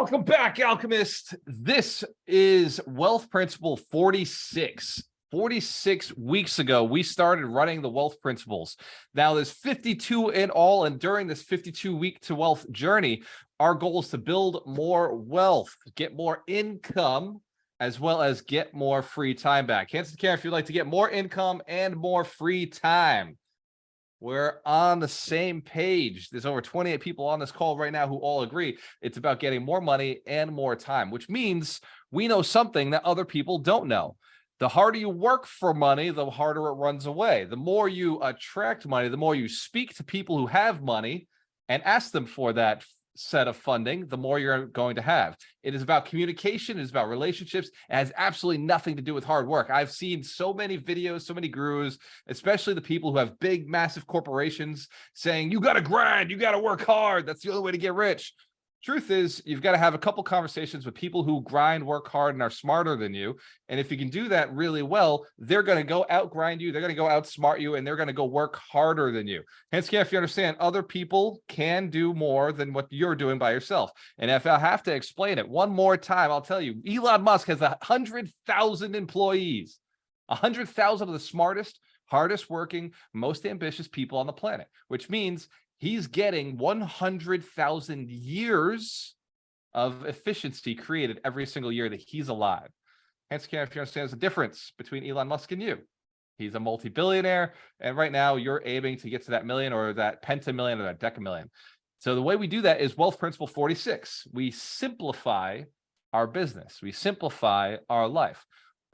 Welcome back, Alchemist. This is Wealth Principle 46. 46 weeks ago, we started running the wealth principles. Now there's 52 in all, and during this 52-week to wealth journey, our goal is to build more wealth, get more income, as well as get more free time back. Hands in the camera if you'd like to get more income and more free time. We're on the same page. There's over 28 people on this call right now who all agree it's about getting more money and more time, which means we know something that other people don't know. The harder you work for money, the harder it runs away. The more you attract money, the more you speak to people who have money and ask them for that set of funding, the more you're going to have. It is about communication. It is about relationships. It has absolutely nothing to do with hard work. I've seen so many videos, so many gurus, especially the people who have big, massive corporations saying, you got to grind, you got to work hard. That's the only way to get rich. Truth is, you've got to have a couple conversations with people who grind, work hard, and are smarter than you. And if you can do that really well, they're going to go outgrind you. They're going to go outsmart you, and they're going to go work harder than you. Hence, if you understand, other people can do more than what you're doing by yourself. And if I have to explain it one more time, I'll tell you, Elon Musk has 100,000 employees, 100,000 of the smartest, hardest working, most ambitious people on the planet, which means he's getting 100,000 years of efficiency created every single year that he's alive. Hence, if you understand the difference between Elon Musk and you. He's a multi-billionaire, and right now you're aiming to get to that million or that pentamillion or that decamillion. So the way we do that is Wealth Principle 46. We simplify our business. We simplify our life.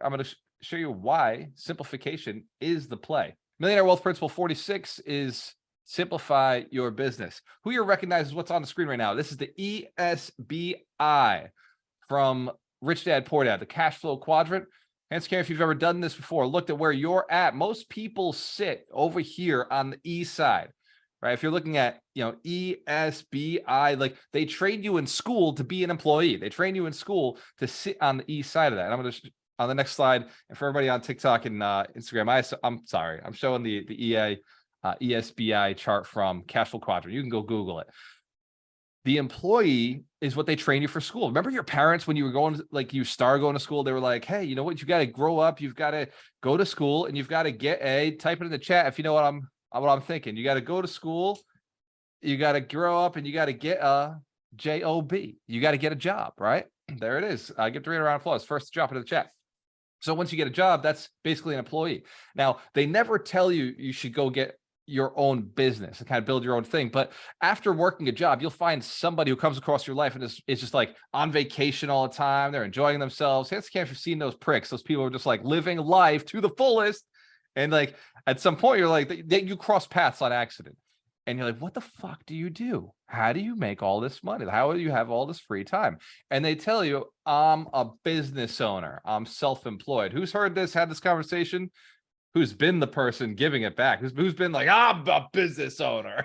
I'm going to show you why simplification is the play. Millionaire Wealth Principle 46 is simplify your business. Who you recognize is what's on the screen right now. This is the ESBI from Rich Dad, Poor Dad, the cash flow quadrant. And scan if you've ever done this before, looked at where you're at. Most people sit over here on the E side, right? If you're looking at, ESBI, like they train you in school to be an employee. They train you in school to sit on the E side of that. And I'm going to, on the next slide, and for everybody on TikTok and Instagram, I'm sorry, I'm showing the ESBI chart from Cash Flow Quadrant. You can go Google it. The employee is what they train you for school. Remember your parents when you were going, like you started going to school, they were like, hey, you know what? You got to grow up. You've got to go to school and you've got to get type it in the chat if you know what I'm thinking. You got to go to school. You got to grow up and you got to get a job. You got to get a job, right? There it is. Give Doreen a round of applause. First, drop it in the chat. So once you get a job, that's basically an employee. Now, they never tell you you should go get your own business and kind of build your own thing. But after working a job, you'll find somebody who comes across your life and is just like on vacation all the time. They're enjoying themselves. Hands can't have seen those pricks. Those people are just like living life to the fullest. And like at some point you're like, you cross paths on accident. And you're like, what the fuck do you do? How do you make all this money? How do you have all this free time? And they tell you, I'm a business owner. I'm self-employed. Who's heard this, had this conversation? Who's been the person giving it back? Who's been like, I'm a business owner.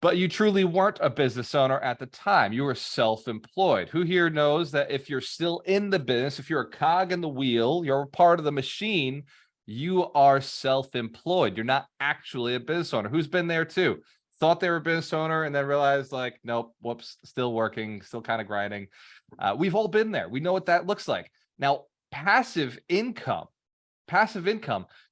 But you truly weren't a business owner at the time. You were self-employed. Who here knows that if you're still in the business, if you're a cog in the wheel, you're a part of the machine, you are self-employed. You're not actually a business owner. Who's been there too? Thought they were a business owner and then realized like, nope, whoops, still working, still kind of grinding. We've all been there. We know what that looks like. Now, passive income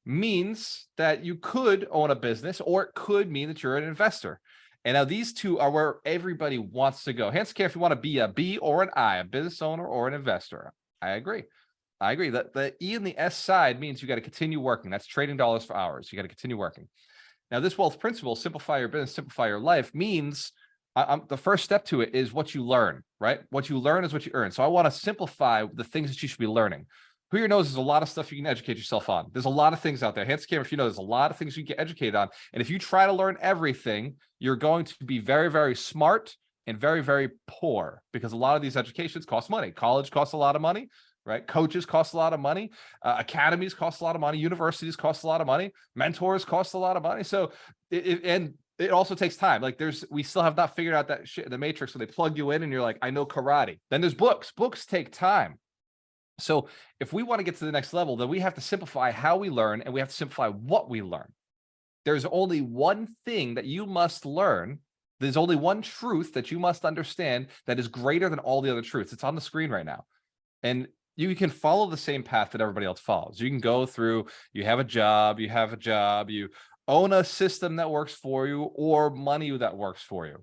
means that you could own a business, or it could mean that you're an investor. And now these two are where everybody wants to go. Hence, care if you want to be a B or an I, a business owner or an investor. I agree. That the E and the S side means you got to continue working. That's trading dollars for hours. You got to continue working. Now, this wealth principle, simplify your business, simplify your life, means the first step to it is what you learn, right? What you learn is what you earn. So I want to simplify the things that you should be learning. Who here knows there's a lot of stuff you can educate yourself on. There's a lot of things out there. Hands camera, if you know, there's a lot of things you can get educated on. And if you try to learn everything, you're going to be very, very smart and very, very poor, because a lot of these educations cost money. College costs a lot of money, right? Coaches cost a lot of money. Academies cost a lot of money. Universities cost a lot of money. Mentors cost a lot of money. So, it also takes time. Like we still have not figured out that shit in the matrix where they plug you in and you're like, I know karate. Then there's books. Books take time. So if we want to get to the next level, then we have to simplify how we learn, and we have to simplify what we learn. There's only one thing that you must learn There's only one truth that you must understand that is greater than all the other truths. It's on the screen right now. And you can follow the same path that everybody else follows. You can go through, you have a job, you own a system that works for you, or money that works for you.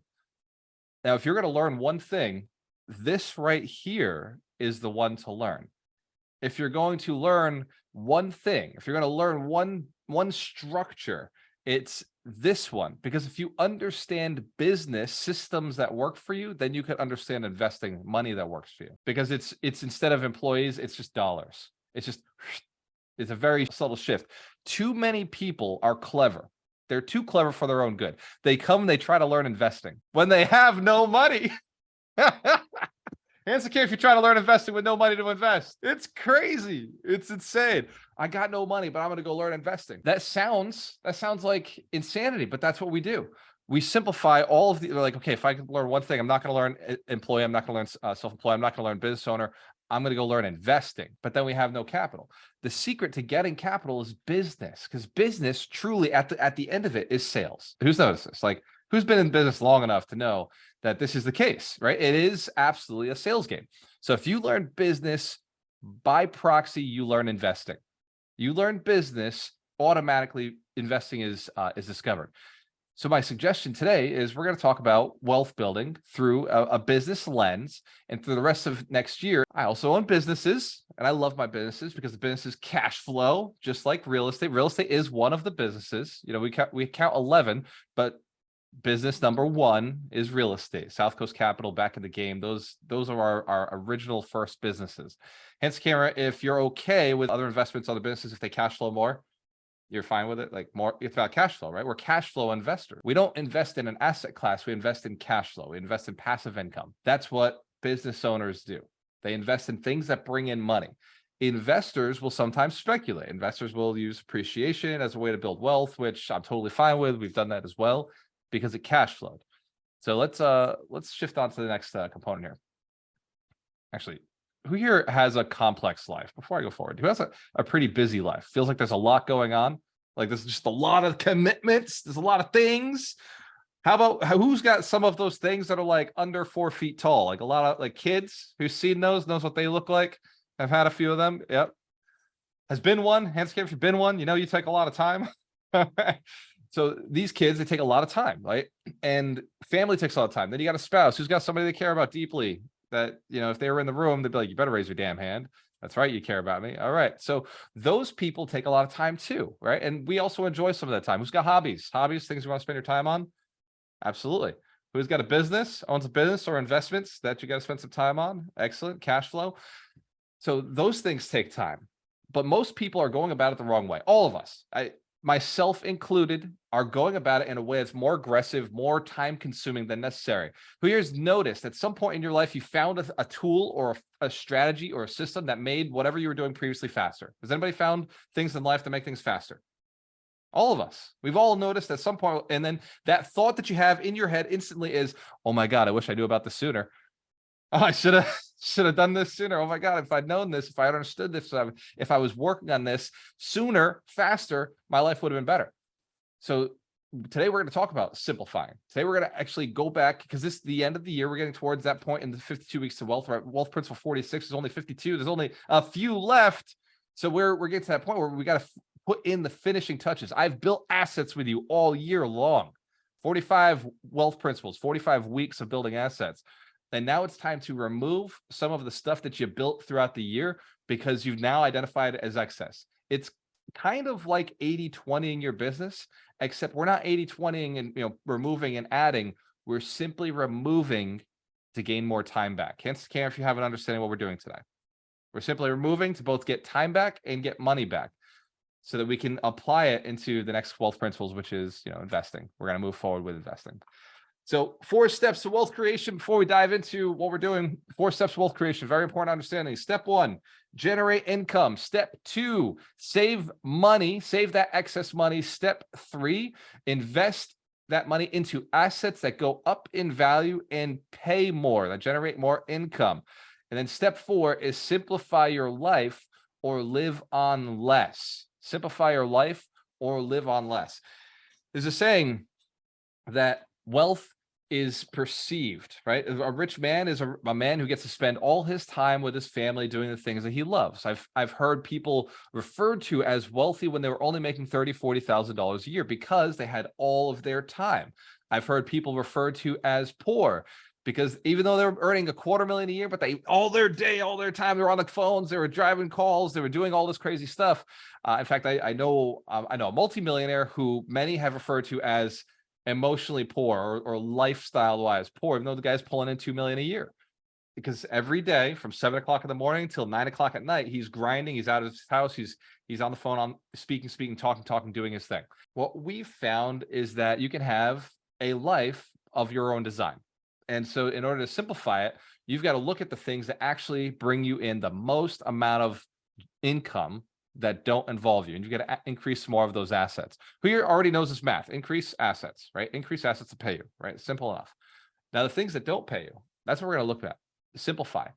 Now, if you're going to learn one thing, this right here is the one to learn. If you're going to learn one thing, if you're going to learn one structure, it's this one. Because if you understand business systems that work for you, then you can understand investing money that works for you. Because it's instead of employees, it's just dollars. It's a very subtle shift. Too many people are clever. They're too clever for their own good. They come, they try to learn investing when they have no money. Hands okay if you try to learn investing with no money to invest. It's crazy. It's insane. I got no money, but I'm going to go learn investing. That sounds like insanity, but that's what we do. We simplify all of the, like, okay, if I can learn one thing, I'm not going to learn employee. I'm not going to learn self-employed. I'm not going to learn business owner. I'm going to go learn investing, but then we have no capital. The secret to getting capital is business, because business truly at the end of it is sales. Who's noticed this? Like, who's been in business long enough to know that this is the case, right? It is absolutely a sales game. So if you learn business by proxy, you learn investing. You learn business, automatically investing is discovered. So my suggestion today is we're going to talk about wealth building through a business lens. And through the rest of next year, I also own businesses, and I love my businesses because the business is cash flow, just like real estate. Real estate is one of the businesses. You know, we count 11, but business number one is real estate. South Coast Capital back in the game. Those are our original first businesses. Hence, camera, if you're okay with other investments, other businesses, if they cash flow more, you're fine with it. Like, more, it's about cash flow, right? We're cash flow investors. We don't invest in an asset class. We invest in cash flow. We invest in passive income. That's what business owners do. They invest in things that bring in money. Investors will sometimes speculate. Investors will use appreciation as a way to build wealth, which I'm totally fine with. We've done that as well because it cash flowed. So let's shift on to the next component here. Actually, who here has a complex life? Before I go forward, who has a pretty busy life? Feels like there's a lot going on. Like, there's just a lot of commitments. There's a lot of things. How about who's got some of those things that are like under 4 feet tall? Like a lot of like kids who's seen those, knows what they look like. I've had a few of them. Yep. Has been one. Hands if you've been one, you know, you take a lot of time. So these kids, they take a lot of time, right? And family takes a lot of time. Then you got a spouse who's got somebody they care about deeply, that, you know, if they were in the room, they'd be like, you better raise your damn hand. That's right. You care about me. All right. So those people take a lot of time too, right? And we also enjoy some of that time. Who's got hobbies, things you want to spend your time on? Absolutely. Who's got a business, owns a business or investments that you got to spend some time on? Excellent. Cash flow. So those things take time, but most people are going about it the wrong way. All of us, myself included, are going about it in a way that's more aggressive, more time consuming than necessary. Who here's noticed at some point in your life, you found a tool or a strategy or a system that made whatever you were doing previously faster? Has anybody found things in life that make things faster? All of us. We've all noticed at some point. And then that thought that you have in your head instantly is, oh my God, I wish I knew about this sooner. Oh, I should have done this sooner. Oh my God, if I'd known this, if I understood this, if I was working on this sooner, faster, my life would have been better. So today we're going to talk about simplifying. Today we're going to actually go back, because this is the end of the year. We're getting towards that point in the 52 weeks to wealth, right? Wealth Principle 46 is only 52. There's only a few left. So we're getting to that point where we got to put in the finishing touches. I've built assets with you all year long. 45 wealth principles, 45 weeks of building assets. And now it's time to remove some of the stuff that you built throughout the year because you've now identified it as excess. It's kind of like 80-20 in your business, except we're not 80-20 and, you know, removing and adding. We're simply removing to gain more time back. Hence, if you have an understanding what we're doing today. We're simply removing to both get time back and get money back so that we can apply it into the next wealth principles, which is, you know, investing. We're going to move forward with investing. So 4 steps to wealth creation. Before we dive into what we're doing, 4 steps to wealth creation, very important understanding. Step 1, generate income. Step 2, save money, save that excess money. Step 3, invest that money into assets that go up in value and pay more, that generate more income. And then step 4 is simplify your life or live on less. Simplify your life or live on less. There's a saying that wealth is perceived, right? A rich man is a man who gets to spend all his time with his family doing the things that he loves. I've heard people referred to as wealthy when they were only making $30,000-$40,000 a year because they had all of their time. I've heard people referred to as poor because even though they're earning $250,000 a year, but they all their day, all their time, they're on the phones, they were driving calls, they were doing all this crazy stuff. In fact, I know a multimillionaire who many have referred to as emotionally poor or lifestyle wise poor, even though the guy's pulling in $2 million a year, because every day from 7 o'clock in the morning till 9 o'clock at night, he's grinding, he's out of his house, he's on the phone, on speaking, talking, doing his thing. What we've found is that you can have a life of your own design. And so in order to simplify it, you've got to look at the things that actually bring you in the most amount of income that don't involve you, and you got to increase more of those assets. Who here already knows this math? Increase assets, right? Increase assets to pay you, right? Simple enough. Now the things that don't pay you, that's what we're going to look at. Simplify.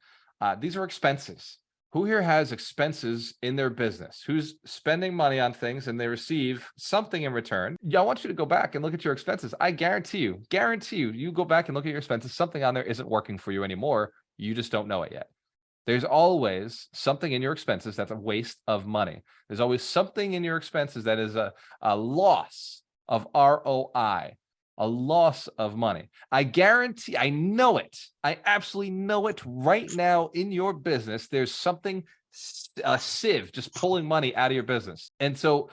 These are expenses. Who here has expenses in their business? Who's spending money on things and they receive something in return? Yeah, I want you to go back and look at your expenses. I guarantee you, you go back and look at your expenses. Something on there isn't working for you anymore. You just don't know it yet. There's always something in your expenses that's a waste of money. There's always something in your expenses that is a loss of ROI, a loss of money. I guarantee, I know it. I absolutely know it right now in your business. There's something, a sieve just pulling money out of your business. And so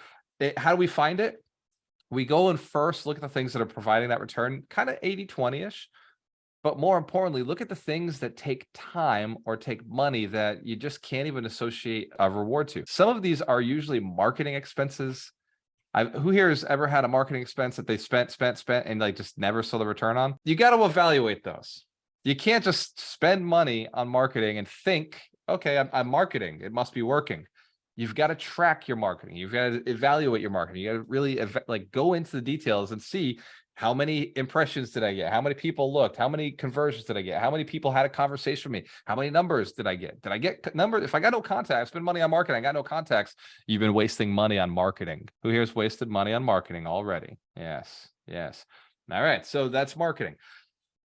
how do we find it? We go and first look at the things that are providing that return, kind of 80-20-ish. But more importantly, look at the things that take time or take money that you just can't even associate a reward to. Some of these are usually marketing expenses. Who here has ever had a marketing expense that they spent and like just never saw the return on? You got to evaluate those. You can't just spend money on marketing and think, okay, I'm marketing, it must be working. You've got to track your marketing. You've got to evaluate your marketing. You got to really like go into the details and see, how many impressions did I get? How many people looked? How many conversions did I get? How many people had a conversation with me? How many numbers did I get? Did I get numbers? If I got no contacts, spend money on marketing, I got no contacts. You've been wasting money on marketing. Who here's wasted money on marketing already? Yes. All right. So that's marketing.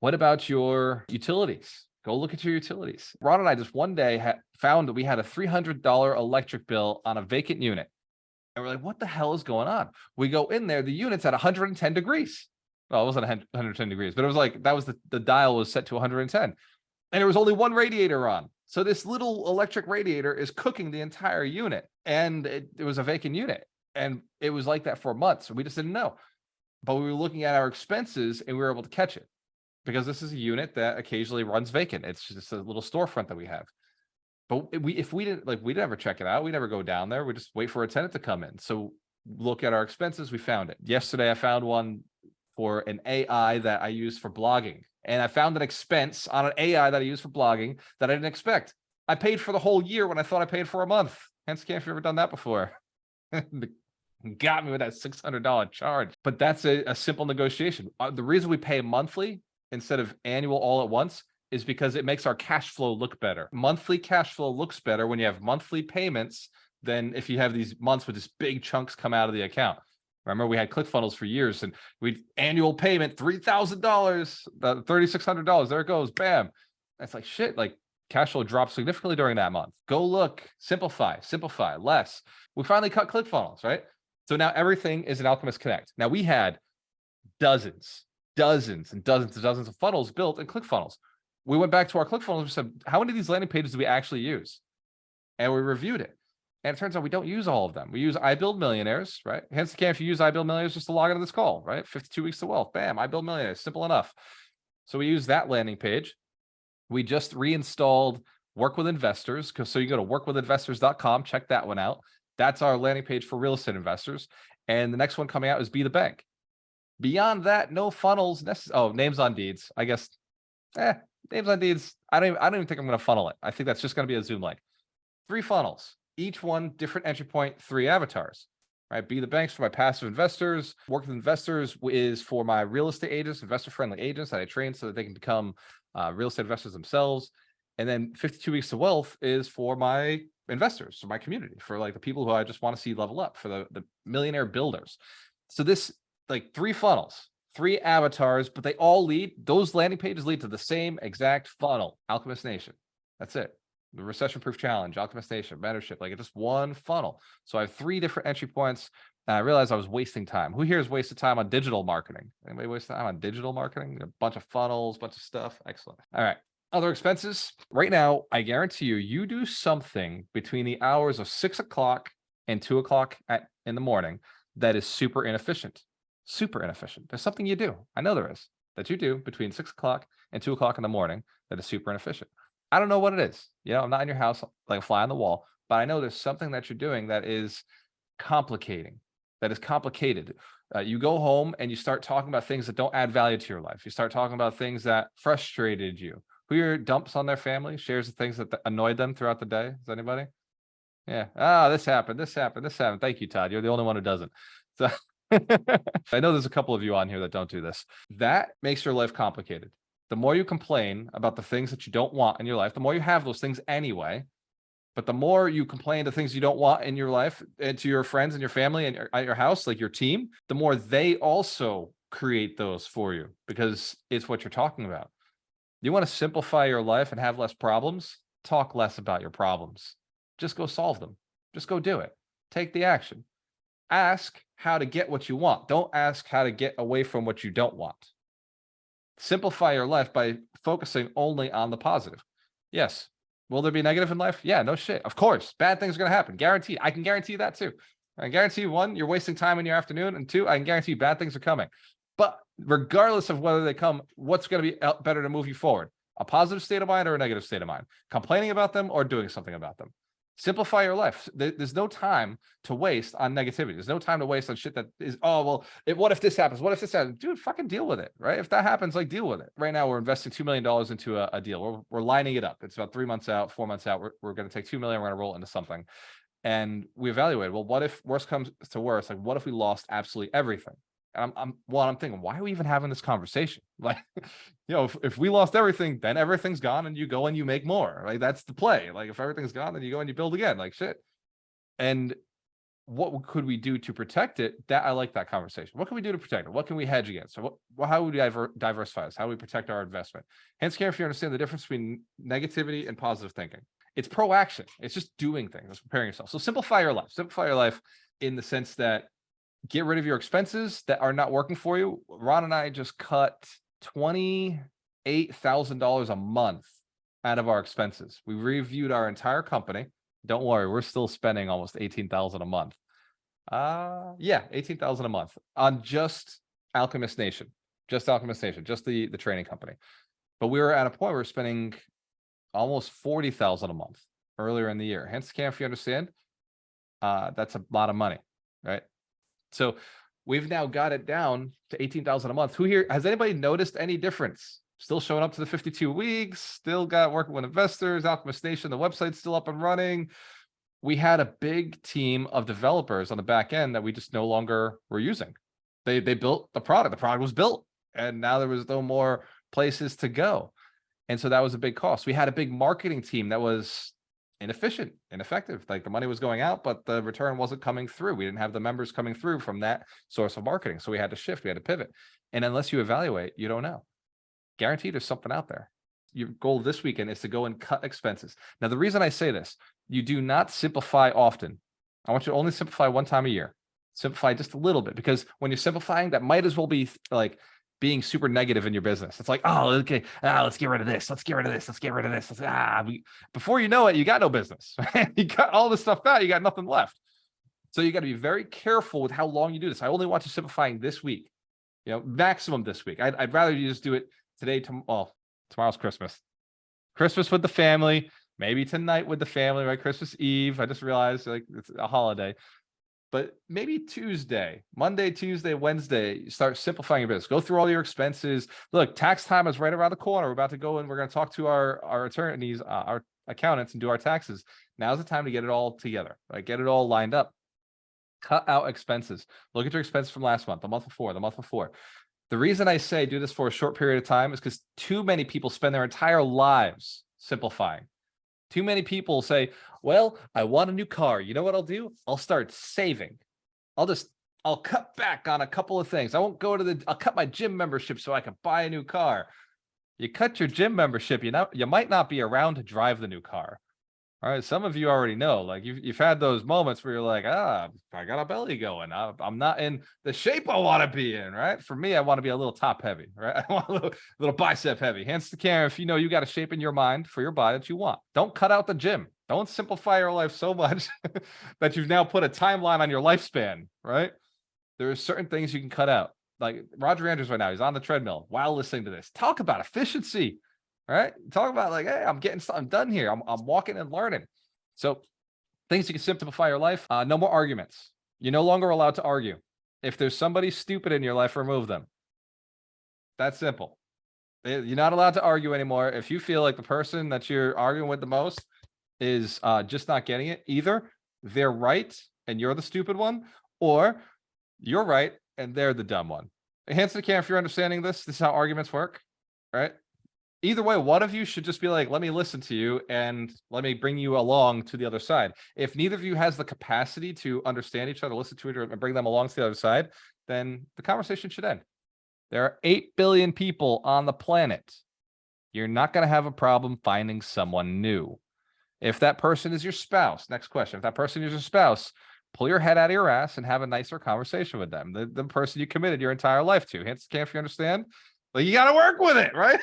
What about your utilities? Go look at your utilities. Ron and I just one day found that we had a $300 electric bill on a vacant unit. And we're like, what the hell is going on? We go in there, the unit's at 110 degrees. Well, it wasn't 110 degrees, but it was like, that was the dial was set to 110. And there was only one radiator on. So this little electric radiator is cooking the entire unit. And it was a vacant unit. And it was like that for months. We just didn't know. But we were looking at our expenses and we were able to catch it. Because this is a unit that occasionally runs vacant. It's just a little storefront that we have. But if we didn't, like, we never check it out. We never go down there. We just wait for a tenant to come in. So look at our expenses. We found it. Yesterday, I found one for an AI that I use for blogging. And I found an expense on an AI that I use for blogging that I didn't expect. I paid for the whole year when I thought I paid for a month. Hence, can't you ever done that before? Got me with that $600 charge. But that's a simple negotiation. The reason we pay monthly instead of annual all at once is because it makes our cash flow look better. Monthly cash flow looks better when you have monthly payments than if you have these months with just big chunks come out of the account. Remember, we had ClickFunnels for years and we'd annual payment, $3,000, $3,600. There it goes. Bam. That's like shit. Like cash flow dropped significantly during that month. Go look, simplify, less. We finally cut ClickFunnels, right? So now everything is an Alchemist Connect. Now we had dozens of funnels built in ClickFunnels. We went back to our ClickFunnels and said, how many of these landing pages do we actually use? And we reviewed it. And it turns out we don't use all of them. We use I Build Millionaires, right? Hence, if you use I Build Millionaires just to log into this call, right? 52 weeks to wealth. Bam, I Build Millionaires. Simple enough. So we use that landing page. We just reinstalled Work with Investors. So you go to workwithinvestors.com, check that one out. That's our landing page for real estate investors. And the next one coming out is Be the Bank. Beyond that, no funnels. Names on Deeds. I guess, names on Deeds. I don't even think I'm going to funnel it. I think that's just going to be a Zoom link. 3 funnels, each one different entry point, 3 avatars. Right? Be the Banks for my passive investors. Work with Investors is for my real estate agents, investor-friendly agents that I train so that they can become real estate investors themselves. And then 52 Weeks to Wealth is for my investors, for my community, for like the people who I just want to see level up, for the millionaire builders. So this, like 3 funnels, 3 avatars, but they all those landing pages lead to the same exact funnel. Alchemist Nation. That's it. The recession-proof challenge, Alchemist Nation, mentorship, like it's just one funnel. So I have 3 different entry points. And I realized I was wasting time. Who here has wasted time on digital marketing? Anybody waste time on digital marketing? A bunch of funnels, bunch of stuff. Excellent. All right. Other expenses. Right now, I guarantee you do something between the hours of 6 o'clock and 2 o'clock in the morning that is super inefficient. Super inefficient. There's something you do. I know there is that you do between 6 o'clock and 2 o'clock in the morning that is super inefficient. I don't know what it is. I'm not in your house like a fly on the wall, but I know there's something that you're doing that is complicating. That is complicated. You go home and you start talking about things that don't add value to your life. You start talking about things that frustrated you. Who here dumps on their family, shares the things that annoyed them throughout the day? Is anybody? Yeah. This happened. This happened. This happened. Thank you, Todd. You're the only one who doesn't. So I know there's a couple of you on here that don't do this. That makes your life complicated. The more you complain about the things that you don't want in your life, the more you have those things anyway. But the more you complain to things you don't want in your life and to your friends and your family and at your house, like your team, the more they also create those for you because it's what you're talking about. You want to simplify your life and have less problems? Talk less about your problems. Just go solve them. Just go do it. Take the action. Ask how to get what you want. Don't ask how to get away from what you don't want. Simplify your life by focusing only on the positive. Yes. Will there be negative in life? Yeah, no shit. Of course. Bad things are going to happen. Guaranteed. I can guarantee that too. I guarantee you, 1, you're wasting time in your afternoon. And 2, I can guarantee you bad things are coming. But regardless of whether they come, what's going to be better to move you forward? A positive state of mind or a negative state of mind? Complaining about them or doing something about them? Simplify your life. There's no time to waste on negativity. There's no time to waste on shit that is, what if this happens? What if this happens? Dude, fucking deal with it, right? If that happens, like deal with it. Right now, we're investing $2 million into a deal. We're lining it up. It's about 3 months out, 4 months out. We're going to take $2 million. We're going to roll it into something. And we evaluate, well, what if worse comes to worse? Like, what if we lost absolutely everything? And I'm thinking, why are we even having this conversation? Like, if we lost everything, then everything's gone and you go and you make more. Like, that's the play. Like, if everything's gone, then you go and you build again, like shit. And what could we do to protect it? I like that conversation. What can we do to protect it? What can we hedge against? So how would we diversify this? How do we protect our investment? Hence, care if you understand the difference between negativity and positive thinking. It's proaction. It's just doing things. It's preparing yourself. So simplify your life. Simplify your life in the sense that get rid of your expenses that are not working for you. Ron and I just cut $28,000 a month out of our expenses. We reviewed our entire company. Don't worry, we're still spending almost $18,000 a month. Yeah, $18,000 a month on just Alchemist Nation, just the training company. But we were at a point where we're spending almost $40,000 a month earlier in the year. Hence, if you understand, that's a lot of money, right? So we've now got it down to $18,000 a month. Who here has anybody noticed any difference? Still showing up to the 52 weeks, still got working with investors, Alchemist Nation, the website's still up and running. We had a big team of developers on the back end that we just no longer were using. They built the product. The product was built, and now there was no more places to go. And so that was a big cost. We had a big marketing team that was inefficient, ineffective. Like, the money was going out, but the return wasn't coming through. We didn't have the members coming through from that source of marketing. So we had to shift, we had to pivot. And unless you evaluate, you don't know. Guaranteed there's something out there. Your goal this weekend is to go and cut expenses. Now, the reason I say this, you do not simplify often. I want you to only simplify 1 time a year. Simplify just a little bit, because when you're simplifying, that might as well be like being super negative in your business. It's like, oh, okay, let's get rid of this. Let's get rid of this. Let's get rid of this. Before you know it, you got no business. You got all this stuff out. You got nothing left. So you got to be very careful with how long you do this. I only want you simplifying this week, maximum this week. I'd rather you just do it today. Tomorrow's Christmas. Christmas with the family, maybe tonight with the family, right? Christmas Eve. I just realized, like, it's a holiday. But maybe Tuesday, Monday, Tuesday, Wednesday, start simplifying your business. Go through all your expenses. Look, tax time is right around the corner. We're about to go and we're going to talk to our attorneys, our accountants, and do our taxes. Now's the time to get it all together, right? Get it all lined up. Cut out expenses. Look at your expenses from last month, the month before, the month before. The reason I say do this for a short period of time is because too many people spend their entire lives simplifying. Too many people say, well, I want a new car. You know what I'll do? I'll start saving. I'll just I'll cut back on a couple of things. I'll cut my gym membership so I can buy a new car. You cut your gym membership, you might not be around to drive the new car. All right, some of you already know, like you've had those moments where you're like, I got a belly going. I'm not in the shape I want to be in, right? For me, I want to be a little top heavy, right? I want a little bicep heavy. Hands to camera if you know you got a shape in your mind for your body that you want. Don't cut out the gym. Don't simplify your life so much that you've now put a timeline on your lifespan, right? There are certain things you can cut out. Like Roger Andrews right now, he's on the treadmill while listening to this. Talk about efficiency. All right. Talk about like, hey, I'm getting something done here. I'm walking and learning. So things you can simplify your life. No more arguments. You're no longer allowed to argue. If there's somebody stupid in your life, remove them. That's simple. You're not allowed to argue anymore. If you feel like the person that you're arguing with the most is just not getting it, either they're right and you're the stupid one, or you're right and they're the dumb one. Hands to the camera if you're understanding this. This is how arguments work, right? Either way, one of you should just be like, let me listen to you and let me bring you along to the other side. If neither of you has the capacity to understand each other, listen to each other, and bring them along to the other side, then the conversation should end. There are 8 billion people on the planet. You're not going to have a problem finding someone new. If that person is your spouse, next question, if that person is your spouse, pull your head out of your ass and have a nicer conversation with them. The person you committed your entire life to. Hands to the camera if you understand. Like, you got to work with it, right?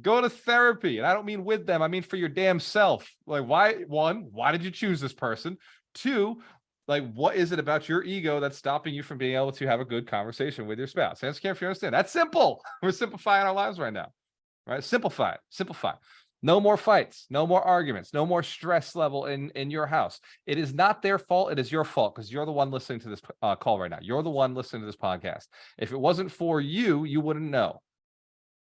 Go to therapy. And I don't mean with them. I mean for your damn self. Like, why did you choose this person? 2, like, what is it about your ego that's stopping you from being able to have a good conversation with your spouse? Hands to the camera if you understand. That's simple. We're simplifying our lives right now, right? Simplify. No more fights, no more arguments, no more stress level in your house. It is not their fault. It is your fault because you're the one listening to this call right now. You're the one listening to this podcast. If it wasn't for you, you wouldn't know.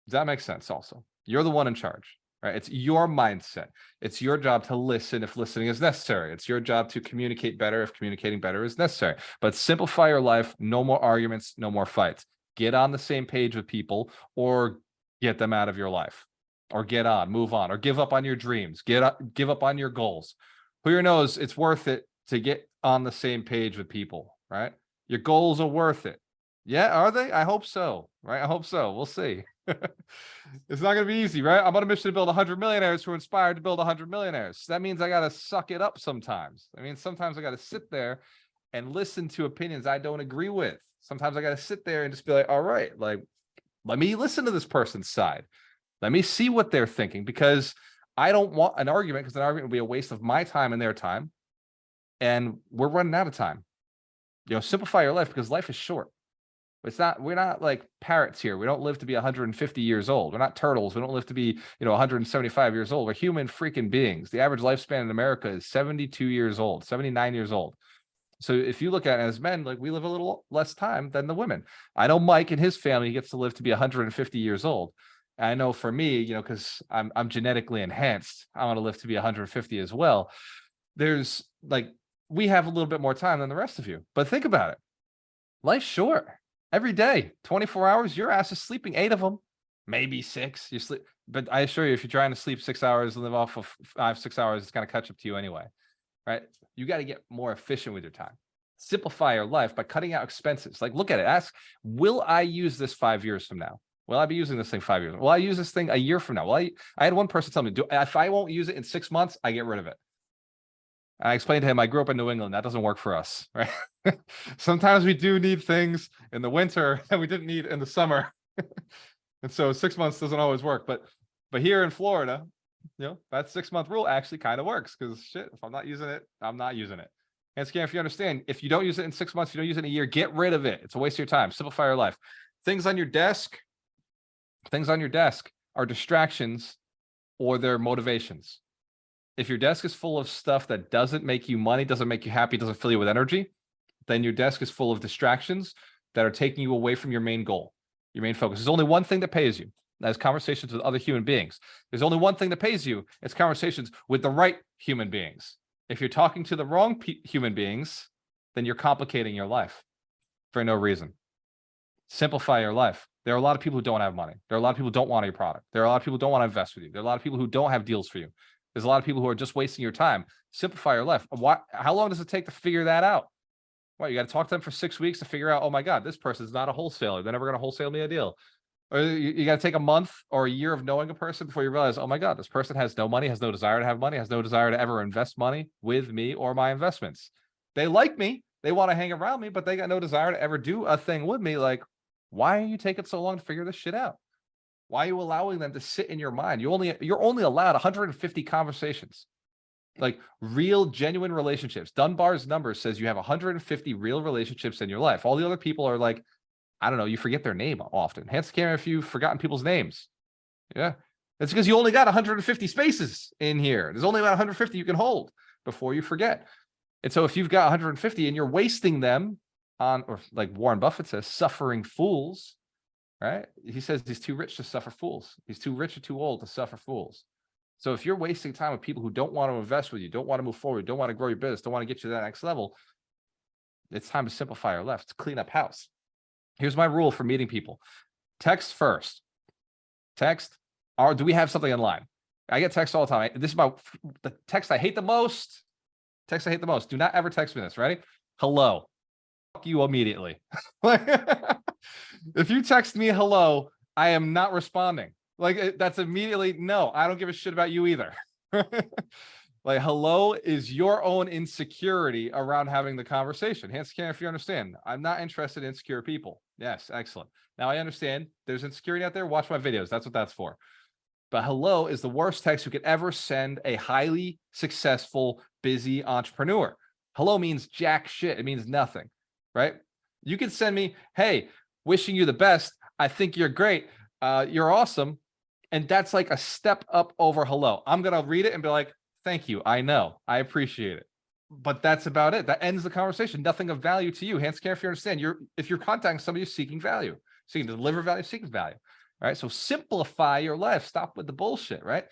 Does that make sense? Also, you're the one in charge, right? It's your mindset. It's your job to listen if listening is necessary. It's your job to communicate better if communicating better is necessary. But simplify your life. No more arguments, no more fights. Get on the same page with people or get them out of your life. Or get on, move on, or give up on your dreams. Give up on your goals. Who knows? It's worth it to get on the same page with people, right? Your goals are worth it. Yeah, are they? I hope so, right? I hope so. We'll see. It's not going to be easy, right? I'm on a mission to build 100 millionaires who are inspired to build 100 millionaires. That means I got to suck it up sometimes. I mean, sometimes I got to sit there and listen to opinions I don't agree with. Sometimes I got to sit there and just be like, all right, like, let me listen to this person's side. Let me see what they're thinking, because I don't want an argument, because an argument would be a waste of my time and their time. And we're running out of time. Simplify your life, because life is short. We're not like parrots here. We don't live to be 150 years old. We're not turtles. We don't live to be, 175 years old. We're human freaking beings. The average lifespan in America is 72 years old, 79 years old. So if you look at it as men, like, we live a little less time than the women. I know Mike and his family gets to live to be 150 years old. I know for me, because I'm genetically enhanced, I want to live to be 150 as well. There's like, we have a little bit more time than the rest of you. But think about it. Life's short. Every day, 24 hours, your ass is sleeping 8 of them, maybe 6. You sleep, but I assure you, if you're trying to sleep 6 hours and live off of 5-6 hours, it's going to catch up to you anyway, right? You got to get more efficient with your time. Simplify your life by cutting out expenses. Like, look at it. Ask, will I use this 5 years from now? Will I be using this thing 5 years? Will I use this thing a year from now? Well, I had one person tell me, if I won't use it in 6 months, I get rid of it. I explained to him, I grew up in New England. That doesn't work for us, right? Sometimes we do need things in the winter that we didn't need in the summer. And so 6 months doesn't always work. But here in Florida, that 6-month rule actually kind of works, because shit, if I'm not using it, I'm not using it. And Scam, if you understand, if you don't use it in 6 months, you don't use it in a year, get rid of it. It's a waste of your time. Simplify your life. Things on your desk are distractions, or they're motivations. If your desk is full of stuff that doesn't make you money, doesn't make you happy, doesn't fill you with energy, then your desk is full of distractions that are taking you away from your main goal, your main focus. There's only one thing that pays you. That's conversations with other human beings. There's only one thing that pays you. It's conversations with the right human beings. If you're talking to the wrong human beings, then you're complicating your life for no reason. Simplify your life. There are a lot of people who don't have money. There are a lot of people who don't want your product. There are a lot of people who don't want to invest with you. There are a lot of people who don't have deals for you. There's a lot of people who are just wasting your time. Simplify your life. How long does it take to figure that out? Well, you got to talk to them for 6 weeks to figure out, oh my God, this person's not a wholesaler. They're never going to wholesale me a deal. Or you got to take a month or a year of knowing a person before you realize, oh my God, this person has no money, has no desire to have money, has no desire to ever invest money with me or my investments. They like me, they want to hang around me, but they got no desire to ever do a thing with me. Like, why are you taking so long to figure this shit out? Why are you allowing them to sit in your mind? You're only allowed 150 conversations, like real, genuine relationships. Dunbar's number says you have 150 real relationships in your life. All the other people are like, I don't know, you forget their name often. Hence, camera if you've forgotten people's names. Yeah. That's because you only got 150 spaces in here. There's only about 150 you can hold before you forget. And so if you've got 150 and you're wasting them on, or like Warren Buffett says, suffering fools, right? He says he's too rich to suffer fools. He's too rich or too old to suffer fools. So if you're wasting time with people who don't want to invest with you, don't want to move forward, don't want to grow your business, don't want to get you to that next level, it's time to simplify your life. It's clean up house. Here's my rule for meeting people. Text first. Text, or do we have something in line? I get texts all the time. This is about the text I hate the most. Text I hate the most. Do not ever text me this. Ready? Hello. Fuck you immediately. If you text me hello, I am not responding. Like, that's immediately, no, I don't give a shit about you either. Like, hello is your own insecurity around having the conversation. Hands can if you understand. I'm not interested in insecure people. Yes, excellent. Now I understand there's insecurity out there. Watch my videos. That's what that's for. But hello is the worst text you could ever send a highly successful, busy entrepreneur. Hello means jack shit. It means nothing, right? You can send me, hey, wishing you the best. I think you're great. You're awesome. And that's like a step up over hello. I'm going to read it and be like, thank you. I know. I appreciate it. But that's about it. That ends the conversation. Nothing of value to you. Hands care if you understand. If you're contacting somebody who's seeking value, seeking to deliver value, seeking value. Right. So simplify your life. Stop with the bullshit. Right.